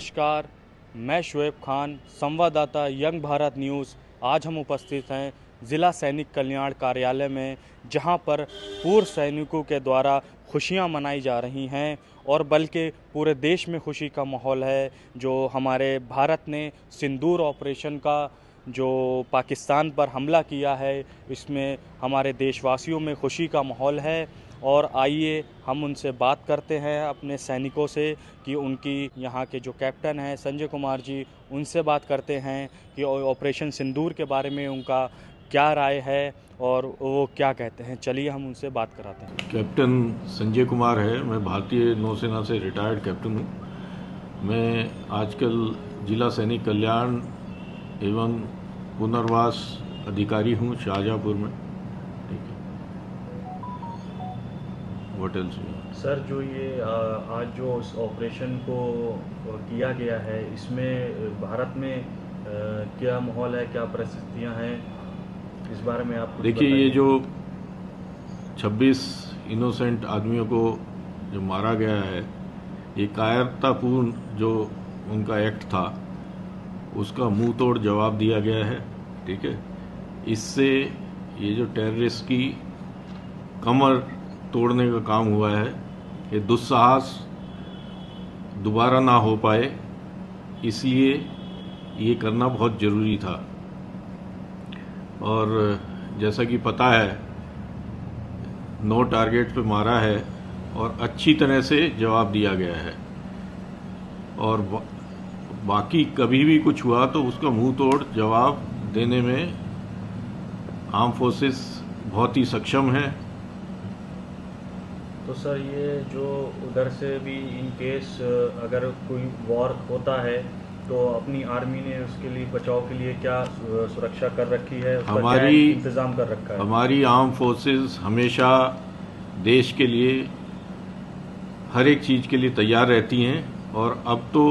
नमस्कार, मैं शुएब खान, संवाददाता यंग भारत न्यूज़। आज हम उपस्थित हैं ज़िला सैनिक कल्याण कार्यालय में, जहां पर पूर्व सैनिकों के द्वारा खुशियां मनाई जा रही हैं और बल्कि पूरे देश में खुशी का माहौल है। जो हमारे भारत ने सिंदूर ऑपरेशन का जो पाकिस्तान पर हमला किया है, इसमें हमारे देशवासियों में खुशी का माहौल है। और आइए हम उनसे बात करते हैं, अपने सैनिकों से, कि उनकी यहाँ के जो कैप्टन हैं संजय कुमार जी, उनसे बात करते हैं कि ऑपरेशन सिंदूर के बारे में उनका क्या राय है और वो क्या कहते हैं। चलिए हम उनसे बात कराते हैं। कैप्टन संजय कुमार है। मैं भारतीय नौसेना से रिटायर्ड कैप्टन हूँ। मैं आजकल जिला सैनिक कल्याण एवं पुनर्वास अधिकारी हूँ शाहजहाँपुर में। ठीक है, व्हाट एल्स? सर, जो ये आज जो इस ऑपरेशन को किया गया है, इसमें भारत में क्या माहौल है, क्या परिस्थितियां हैं, इस बारे में आप कुछ देखिए, बताइए। ये जो 26 इनोसेंट आदमियों को जो मारा गया है, ये कायरतापूर्ण जो उनका एक्ट था, उसका मुंह तोड़ जवाब दिया गया है। ठीक है, इससे ये जो टेररिस्ट की कमर तोड़ने का काम हुआ है, ये दुस्साहस दोबारा ना हो पाए, इसलिए ये करना बहुत ज़रूरी था। और जैसा कि पता है, 9 टारगेट पे मारा है और अच्छी तरह से जवाब दिया गया है। और बाकी कभी भी कुछ हुआ तो उसका मुंह तोड़ जवाब देने में आर्म फोर्सेस बहुत ही सक्षम है। तो सर, ये जो उधर से भी इन केस अगर कोई वॉर होता है तो अपनी आर्मी ने उसके लिए बचाव के लिए क्या सुरक्षा कर रखी है, उसका क्या इंतजाम कर रखा है? हमारी आर्म फोर्सेस हमेशा देश के लिए हर एक चीज़ के लिए तैयार रहती हैं, और अब तो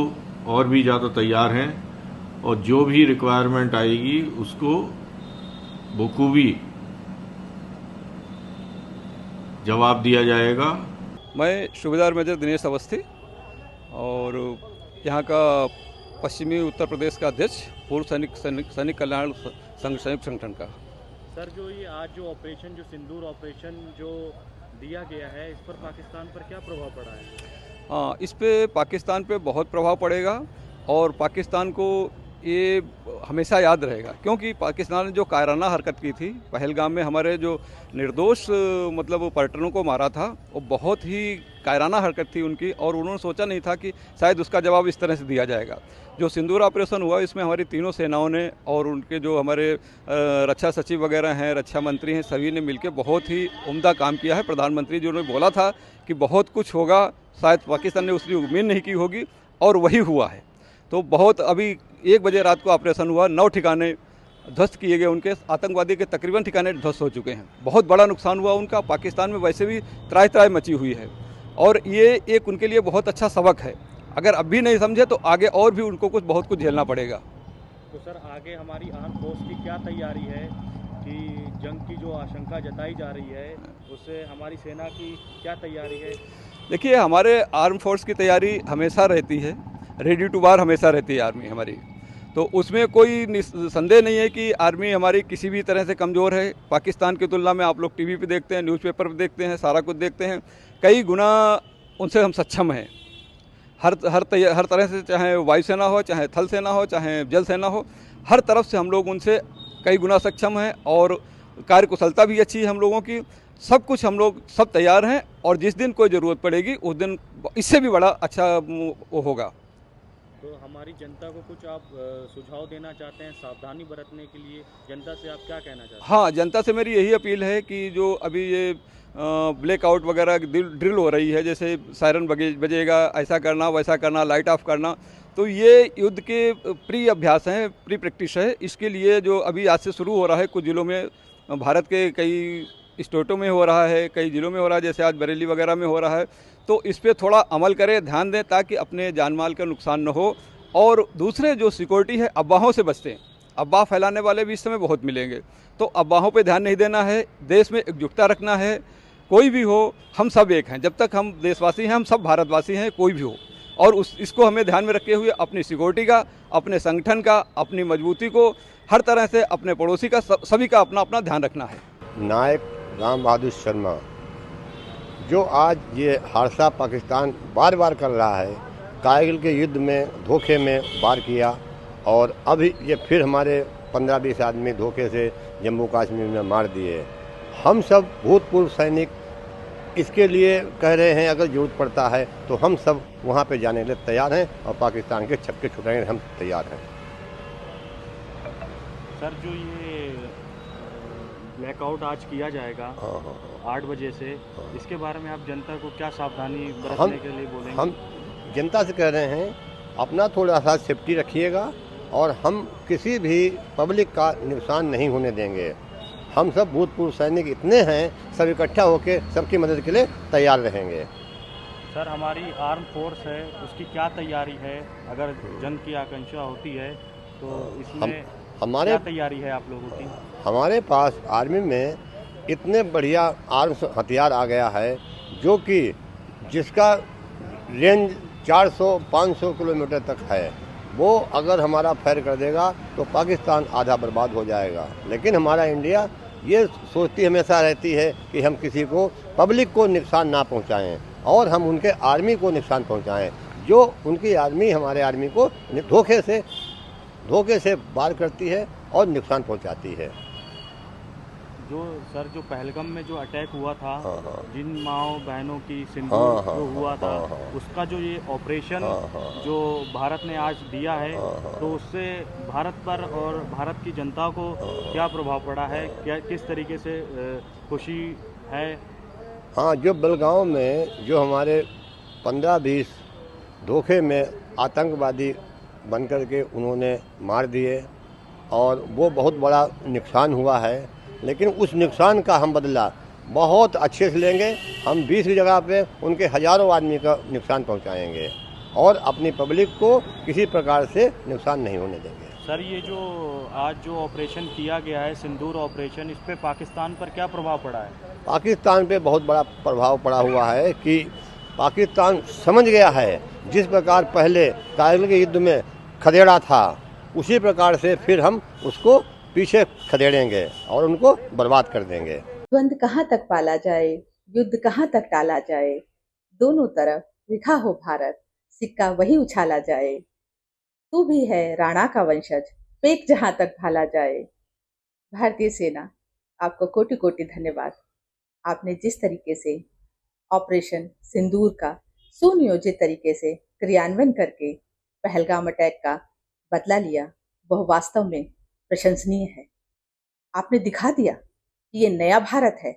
और भी ज़्यादा तैयार हैं। और जो भी रिक्वायरमेंट आएगी उसको बखूबी जवाब दिया जाएगा। मैं सूबेदार मेजर दिनेश अवस्थी और यहाँ का पश्चिमी उत्तर प्रदेश का अध्यक्ष, पूर्व सैनिक कल्याण संघ संयुक्त संगठन का। सर, जो ये आज जो ऑपरेशन, जो सिंदूर ऑपरेशन जो दिया गया है, इस पर पाकिस्तान पर क्या प्रभाव पड़ा है? हाँ, इस पे पाकिस्तान पे बहुत प्रभाव पड़ेगा और पाकिस्तान को ये हमेशा याद रहेगा, क्योंकि पाकिस्तान ने जो कायराना हरकत की थी पहलगाम में, हमारे जो निर्दोष मतलब पर्यटनों को मारा था, वो बहुत ही कायराना हरकत थी उनकी, और उन्होंने सोचा नहीं था कि शायद उसका जवाब इस तरह से दिया जाएगा। जो सिंदूर ऑपरेशन हुआ, इसमें हमारी तीनों सेनाओं ने और उनके जो हमारे रक्षा सचिव वगैरह हैं, रक्षा मंत्री हैं, सभी ने मिलकर बहुत ही उम्दा काम किया है। प्रधानमंत्री जी ने बोला था कि बहुत कुछ होगा, शायद पाकिस्तान ने उसकी उम्मीद नहीं की होगी, और वही हुआ है। तो बहुत अभी 1 बजे रात को ऑपरेशन हुआ, 9 ठिकाने ध्वस्त किए गए, उनके आतंकवादी के तकरीबन ठिकाने ध्वस्त हो चुके हैं। बहुत बड़ा नुकसान हुआ उनका। पाकिस्तान में वैसे भी त्राही त्राही मची हुई है, और ये एक उनके लिए बहुत अच्छा सबक है। अगर अब भी नहीं समझे तो आगे और भी उनको बहुत कुछ झेलना पड़ेगा। तो सर, आगे हमारी आर्म फोर्स की क्या तैयारी है कि जंग की जो आशंका जताई जा रही है, उससे हमारी सेना की क्या तैयारी है? देखिए, हमारे आर्म फोर्स की तैयारी हमेशा रहती है, रेडी टू वार हमेशा रहती है आर्मी हमारी। तो उसमें कोई संदेह नहीं है कि आर्मी हमारी किसी भी तरह से कमज़ोर है। पाकिस्तान की तुलना में आप लोग टीवी पे देखते हैं, न्यूज़पेपर पे देखते हैं, सारा कुछ देखते हैं, कई गुना उनसे हम सक्षम हैं। हर तरह से, चाहे वायुसेना हो, चाहे थल सेना हो, चाहे जल सेना हो, हर तरफ से हम लोग उनसे कई गुना सक्षम हैं, और कार्यकुशलता भी अच्छी है हम लोगों की। सब कुछ हम लोग सब तैयार हैं, और जिस दिन कोई ज़रूरत पड़ेगी उस दिन इससे भी बड़ा अच्छा वो होगा। तो हमारी जनता को कुछ आप सुझाव देना चाहते हैं सावधानी बरतने के लिए? जनता से आप क्या कहना चाहते हैं? हाँ, जनता से मेरी यही अपील है कि जो अभी ये ब्लैकआउट वगैरह ड्रिल हो रही है, जैसे सायरन बजेगा, ऐसा करना वैसा करना, लाइट ऑफ करना, तो ये युद्ध के प्री अभ्यास हैं, प्री प्रैक्टिस है। इसके लिए जो अभी आज से शुरू हो रहा है, कुछ ज़िलों में, भारत के कई स्टेटों में हो रहा है, कई ज़िलों में हो रहा है, जैसे आज बरेली वगैरह में हो रहा है। तो इस पर थोड़ा अमल करें, ध्यान दें, ताकि अपने जान माल का नुकसान न हो। और दूसरे जो सिक्योरिटी है, अफवाहों से बचते हैं। अफवाह फैलाने वाले भी इस समय बहुत मिलेंगे, तो अफवाहों पे ध्यान नहीं देना है। देश में एकजुटता रखना है। कोई भी हो, हम सब एक हैं। जब तक हम देशवासी हैं, हम सब भारतवासी हैं, कोई भी हो। और इसको हमें ध्यान में रखते हुए अपनी सिक्योरिटी का, अपने संगठन का, अपनी मजबूती को हर तरह से अपने पड़ोसी का, सभी का अपना अपना ध्यान रखना है। नायक राम बहादुर शर्मा जो आज ये हादसा पाकिस्तान बार बार कर रहा है, कारगिल के युद्ध में धोखे में वार किया और अभी ये फिर हमारे 15-20 आदमी धोखे से जम्मू कश्मीर में मार दिए। हम सब भूतपूर्व सैनिक इसके लिए कह रहे हैं, अगर जरूरत पड़ता है तो हम सब वहाँ पे जाने के लिए तैयार हैं और पाकिस्तान के छक्के छुड़ाने हम तैयार हैं। सर, जो ये ब्लैकआउट आज किया जाएगा 8 बजे से, इसके बारे में आप जनता को क्या सावधानी बरतने के लिए बोलेंगे? हम जनता से कह रहे हैं अपना थोड़ा सा सेफ्टी रखिएगा और हम किसी भी पब्लिक का नुकसान नहीं होने देंगे। हम सब भूतपूर्व सैनिक इतने हैं, सब इकट्ठा होकर सबकी मदद के लिए तैयार रहेंगे। सर, हमारी आर्म फोर्स है, उसकी क्या तैयारी है? अगर जंग की आकांक्षा होती है तो इसमें हमारे क्या तैयारी है आप लोगों की? हमारे पास आर्मी में इतने बढ़िया आर्म्स हथियार आ गया है जो कि जिसका रेंज 400-500 किलोमीटर तक है। वो अगर हमारा फायर कर देगा तो पाकिस्तान आधा बर्बाद हो जाएगा। लेकिन हमारा इंडिया ये सोचती हमेशा रहती है कि हम किसी को, पब्लिक को नुकसान ना पहुंचाएं और हम उनके आर्मी को नुकसान पहुंचाएं। जो उनकी आर्मी हमारे आर्मी को धोखे से वार करती है और नुकसान पहुंचाती है। जो पहलगाम में जो अटैक हुआ था, जिन माओ बहनों की सिंदूर जो हुआ था, उसका जो ये ऑपरेशन जो भारत ने आज दिया है, तो उससे भारत पर और भारत की जनता को क्या प्रभाव पड़ा है? क्या किस तरीके से खुशी है? हाँ, जो बेलगांव में जो हमारे 15-20 धोखे में आतंकवादी बनकर के उन्होंने मार दिए और वो बहुत बड़ा नुकसान हुआ है। लेकिन उस नुकसान का हम बदला बहुत अच्छे से लेंगे। हम 20 की जगह पे उनके हज़ारों आदमी का नुकसान पहुंचाएंगे और अपनी पब्लिक को किसी प्रकार से नुकसान नहीं होने देंगे। सर, ये जो आज जो ऑपरेशन किया गया है, सिंदूर ऑपरेशन, इस पे पाकिस्तान पर क्या प्रभाव पड़ा है? पाकिस्तान पे बहुत बड़ा प्रभाव पड़ा हुआ है कि पाकिस्तान समझ गया है जिस प्रकार पहले कारगिल के युद्ध में खदेड़ा था, उसी प्रकार से फिर हम उसको पीछे खदेड़ेंगे और उनको बर्बाद कर देंगे। द्वंद कहाँ तक पाला जाए, युद्ध कहाँ तक टाला जाए, दोनों तरफ लिखा हो भारत, सिक्का वही उछाला जाए। तू भी है राणा का वंशज, फेंक जहाँ तक भाला जाए। भारतीय सेना, आपको कोटि कोटि धन्यवाद। आपने जिस तरीके से ऑपरेशन सिंदूर का सुनियोजित तरीके से क्रियान्वयन करके पहलगाम अटैक का बदला लिया, वह वास्तव में प्रशंसनीय है। आपने दिखा दिया कि ये नया भारत है,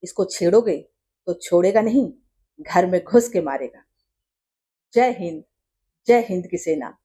इसको छेड़ोगे तो छोड़ेगा नहीं, घर में घुस के मारेगा। जय हिंद की सेना।